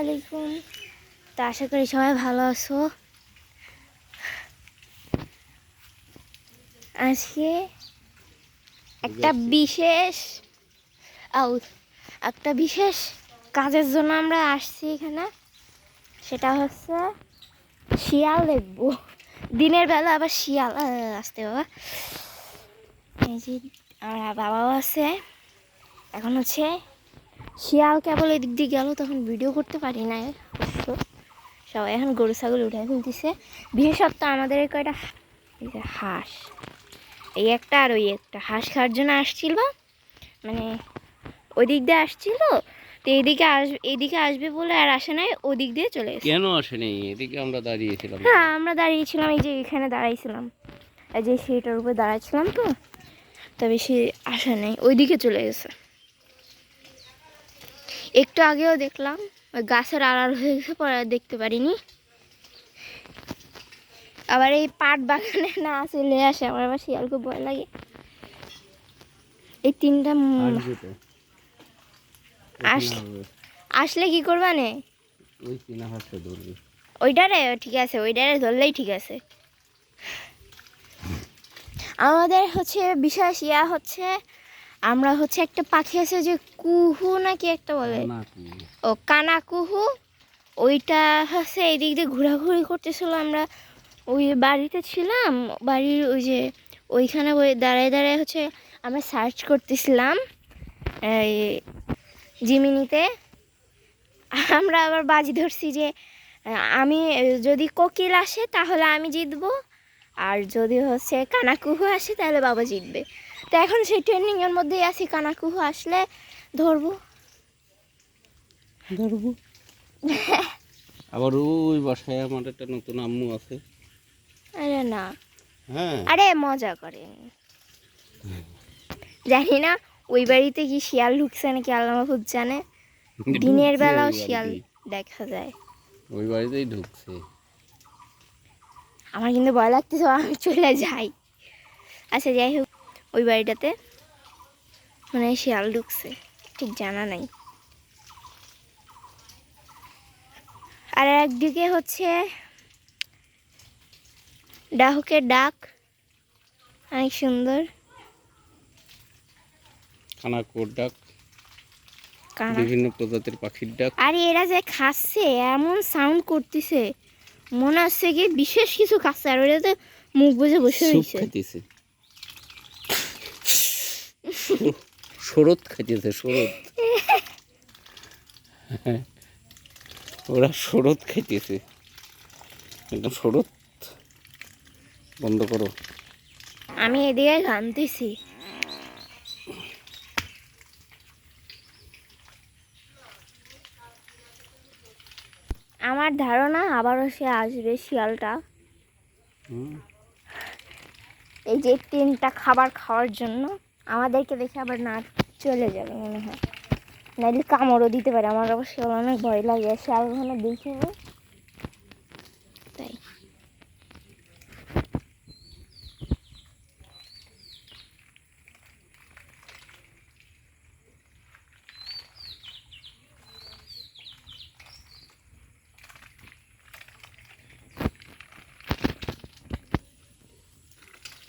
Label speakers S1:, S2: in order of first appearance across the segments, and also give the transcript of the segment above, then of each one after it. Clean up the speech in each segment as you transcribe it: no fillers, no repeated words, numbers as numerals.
S1: আলাইকুম। তো আশা করি সবাই ভালো আছো। আজকে একটা বিশেষ কাজের জন্য আমরা আসছি এখানে। সেটা হচ্ছে শিয়াল দেখবো। দিনের বেলা আবার শিয়াল আসতে বাবা। এই যে আমার বাবাও আছে। এখন হচ্ছে শিয়াল কেবল এদিক দিয়ে গেল, তখন ভিডিও করতে পারি না অবশ্য। সবাই এখন গরু ছাগল উঠে ফেলতেছে। বিশেষত আমাদের কয়টা হাঁস, এই একটা আর ওই একটা হাঁস খাওয়ার জন্য আসছিল, মানে ওই দিক দিয়ে আসছিল। তো এইদিকে আসবে বলে আর আসে নাই, ওদিক দিয়ে চলে গেছে।
S2: কেন আসেনি? এদিকে আমরা দাঁড়িয়েছিলাম।
S1: হ্যাঁ, আমরা দাঁড়িয়েছিলাম, এই যে এখানে দাঁড়াইছিলাম, এই যে সেটার উপর দাঁড়াইছিলাম। তো বেশি আসে নাই, ওইদিকে চলে গেছে। একটু আগেও দেখলাম ওই গাছের আড়াল হয়ে গেছে, পরে দেখতে পারিনি। আবার এই পাট বাগানে না চলে আসে, আমার আবার শিয়ালকে ভয় লাগে। এই তিনটা আসলে কি করবা নে? ওইটারে ঠিক আছে, ওইটারে ধরলেই ঠিক আছে। আমাদের হচ্ছে বিশেষ হচ্ছে আমরা হচ্ছে একটা পাখি আছে যে কুহু নাকি একটা বলে, ও কানা কুহু, ওইটা হচ্ছে এই দিক দিয়ে ঘোরাঘুরি করতেছিল। আমরা ওই বাড়িতে ছিলাম, বাড়ির ওই যে ওইখানে দাঁড়ায় দাঁড়ায় হচ্ছে আমরা সার্চ করতেছিলাম এই জিমিনিতে। আমরা আবার বাজি ধরছি যে আমি যদি কোকিল আসে তাহলে আমি জিতবো, আর যদি হচ্ছে কানাকুহু আসে তাহলে বাবা জিতবে। তো এখন সেই ট্রেনিংয়ের মধ্যেই আছি, কানাকুহু আসলে ধরবো।
S2: আবার ওই বাসায় আমার একটা নতুন আম্মু আছে।
S1: আরে না,
S2: হ্যাঁ,
S1: আরে মজা করে, জানি না ওই বাড়িতে কি শিয়াল ঢুকছে নাকি আল্লাহ মাহফুজ জানে। দিনের বেলাও শিয়াল দেখা যায়,
S2: ওই বাড়িতেই ঢুকছে।
S1: আমার কিন্তু ভয় লাগতেছে, আমি চলে যাই। আচ্ছা যাই হোক, ওই বাড়িটাতে মানে শিয়াল ঢুকছে, ঠিক জানা নাই। আর একদিকে হচ্ছে ডাহুকের ডাক অনেক সুন্দর,
S2: কানাকুর ডাক, বিভিন্ন প্রজাতির পাখির ডাক।
S1: আর এরা যে খাচ্ছে এমন সাউন্ড করতেছে, মনে হচ্ছে কি বিশেষ কিছু খাচ্ছে। আর ওরা তো মুখ বুজে বসে রয়েছে,
S2: শরৎ খাইতেছে, শরৎ। ওরা শরৎ খাইতেছে, একদম শরৎ। বন্ধ করো।
S1: আমি এদিকে ঘামতেছি। আমার ধারণা আবারও সে আসবে, শিয়ালটা, এই যে তিনটা খাবার খাওয়ার জন্য। আমাদেরকে দেখে আবার না চলে যাবে মনে হয়, নাইলে কামড়ও দিতে পারে। আমার অবশ্য অনেক ভয় লাগে, শিয়াল ওখানে দেখিনি তাই।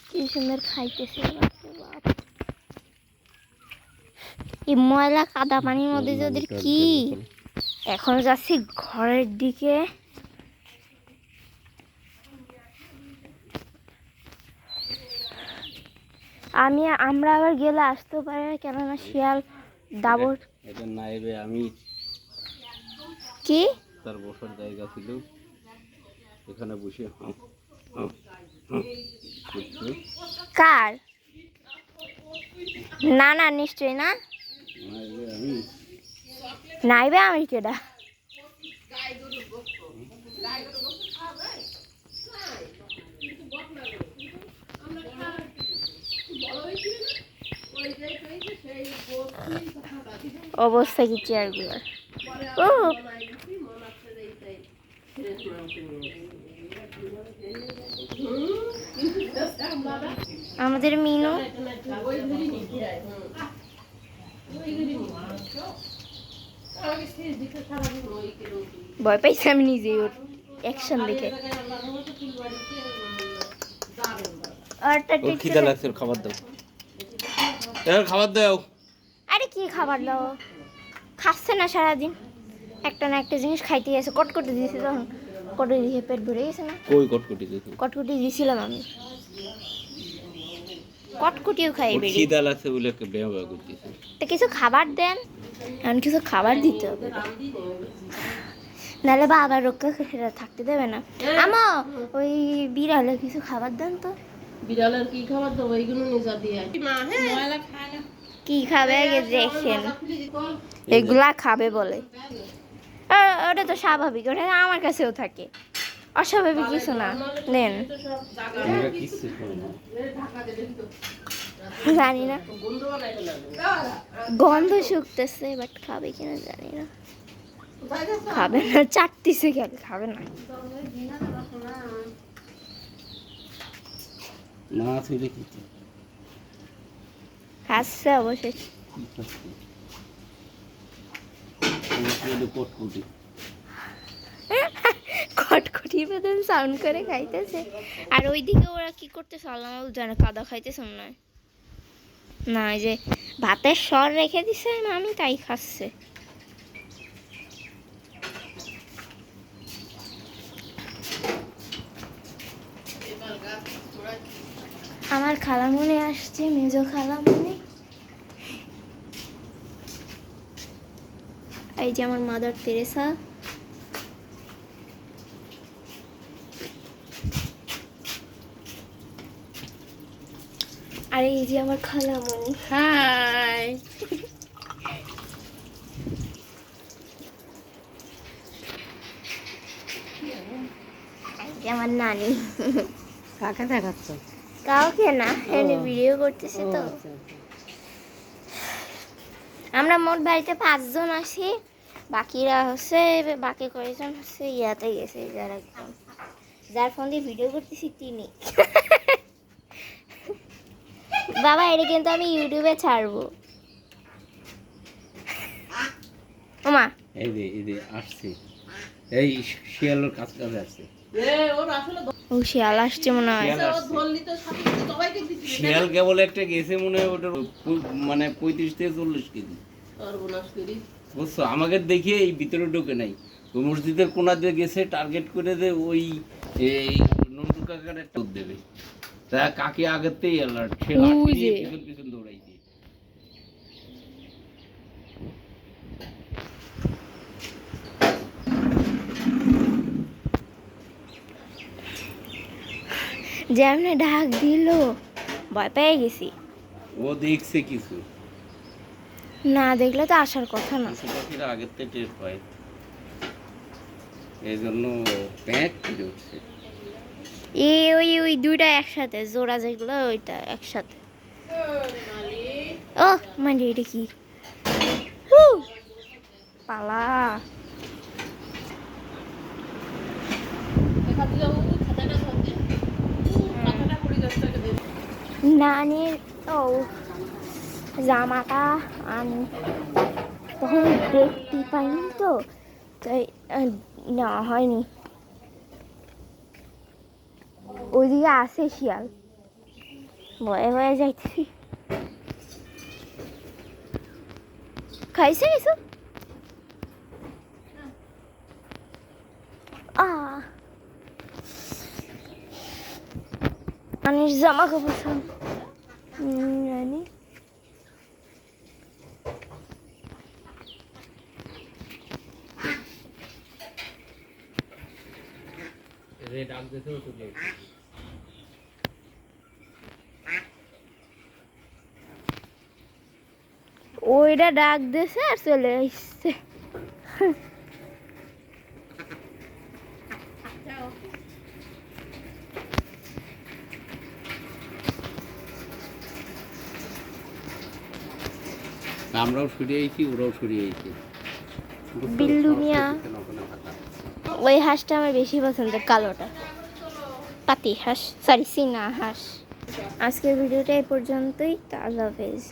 S1: কি সুন্দর খাইতেছে, এই ময়লা কাদা পানির মধ্যে যদি কি। এখন যাচ্ছি ঘরের দিকে। আমরা আবার গেলে আসতে পারে, কেননা শিয়াল দাবর।
S2: এটা নাইবে আমি
S1: কি
S2: তার বসার জায়গা ছিল, এখানে বসে
S1: কার? না না, নিশ্চয়ই না, নাইবে আমি কেডা। অবস্থা কি চেয়ারগুলো, ও আমাদের মিনু ভয় পাইছি আমি নিজেই ওর অ্যাকশন দেখে।
S2: ওর খিদা লাগছে, ওর খাবার দাও, এর খাবার দাও।
S1: আরে কি খাবার দাও, খাচ্ছে না সারাদিন, একটা না একটা জিনিস খাইতে গেছে। কটকটি দিয়েছি তখন, কটকটি দিয়ে পেট ভরে গেছে না।
S2: কই কটকটি দিতে?
S1: কটকটি দিয়েছিলাম আমি, কটকটিও খাই
S2: ওর
S1: বেরি।
S2: খিদা লাগছে বলে একটা বেয়া বেয়া করতেছে।
S1: তো কিছু খাবার দেন, এখন কিছু খাবার দিতে হবে, নাহলে বাবা রক্ষা করে থাকতে দেবে না। আমা ওই বিড়ালে কিছু খাবার দেন তো।
S3: বিড়ালের কি খাবার দেবো, এইগুলো নিজা দিয়ে মা। হ্যাঁ ময়লা খায় না,
S1: কি খাবে আগে দেখেন, এগুলা খাবে বলে। ওটা তো স্বাভাবিক, ওটা আমার কাছেও থাকে, অস্বাভাবিক কিছু না। নেন,
S2: আমরা কিচ্ছু খাই না।
S1: জানি না, গন্ধ শুকতেছে, বাট খাবে কিনা জানি না। খাবে না, চাটতিছে গেলে খাবে না।
S2: না ছেলে কি
S1: খাচ্ছে অবশ্যই,
S2: কটকটি
S1: খটখটির মতন সাউন্ড করে খাইতেছে। আর ওইদিকে ওরা কি করতেছে আল্লাহ জানে, কাদা খাইতেছে মনে হয়। না, এই যে ভাতের স্বর রেখে দিছে মামি, তাই খাচ্ছে। আমার খালামণি আসছে, মেজো খালামণি। এই যে আমার মাদার তেরেসা। আর এই যে আমার খালামণি।
S3: হাই।
S1: এই যে আমার নানি।
S3: কাকে দেখাচ্ছ?
S1: কাউকে না, এনে ভিডিও করতেছি তো। আমরা মোট বাড়িতে 5 জন আছি, বাকিরা হচ্ছে, বাকি কয়েকজন হচ্ছে ইয়াতে গেছে, যারা একদম যার ফোন দিয়ে ভিডিও করতেছি তিনি। বাবা এটা কিন্তু আমি ইউটিউবে ছাড়বো। ওমা
S2: এই যে আসছে, এই শিয়ালের কাছে আসছে।
S3: ওর আসলে
S1: ও শিয়াল আসছে মনে হয়।
S2: শিয়াল আসছে।
S3: ধরলি তো সাথে সাথে সবাইকে দিচ্ছি।
S2: শিয়াল কেবল একটা গেছে মনে হয়, ওটার মানে 35 থেকে 40 কেজি।
S3: সর্বনাশ করি।
S2: বুঝছো, আমাকে দেখিয়ে এই ভিতরে ঢোকে নাই, ওই মসজিদের কোনা দিয়ে গেছে, টার্গেট করে দে ওই এই নন্টু কাকার একটা দেবে। তা কাকে আগেতেই অ্যালার্ট, সে লাঠি নিয়ে পিছন পিছন দৌড়াইছে।
S1: যেমন ডাক দিল, ভয় পেয়ে গেছি।
S2: ও দেখছে কিছু,
S1: না দেখলে তো আসার কথা না।
S2: কিছু পাখিরা আগের থেকে টের পায়, এই জন্য প্যাঁক ফিরে উঠছে।
S1: ওই দুইটা একসাথে, জোড়া যেগুলো ওইটা একসাথে। ও মানে এটা কি পালা। নানির জামাটা আনি, তখন দেখতে পাইনি তো, তাই নেওয়া হয়নি। ওইদিকে আছে শিয়াল, ভয়ে ভয়ে যাইতেছি। খাইছে কিছু? নানির জামা কাপড় সব নানি। ওইটা ডাক দিয়েছে আর চলে আসছে।
S2: আমরাও সরিয়ে আইছি, ওরাও সরিয়ে আইছি।
S1: বিল্লু মিয়া, ওই হাঁসটা আমার বেশি পছন্দ, কালোটা, পাতি হাঁস, সরি চীনা হাঁস। আজকের ভিডিওটা এই পর্যন্তই, আল্লাহ হাফেজ।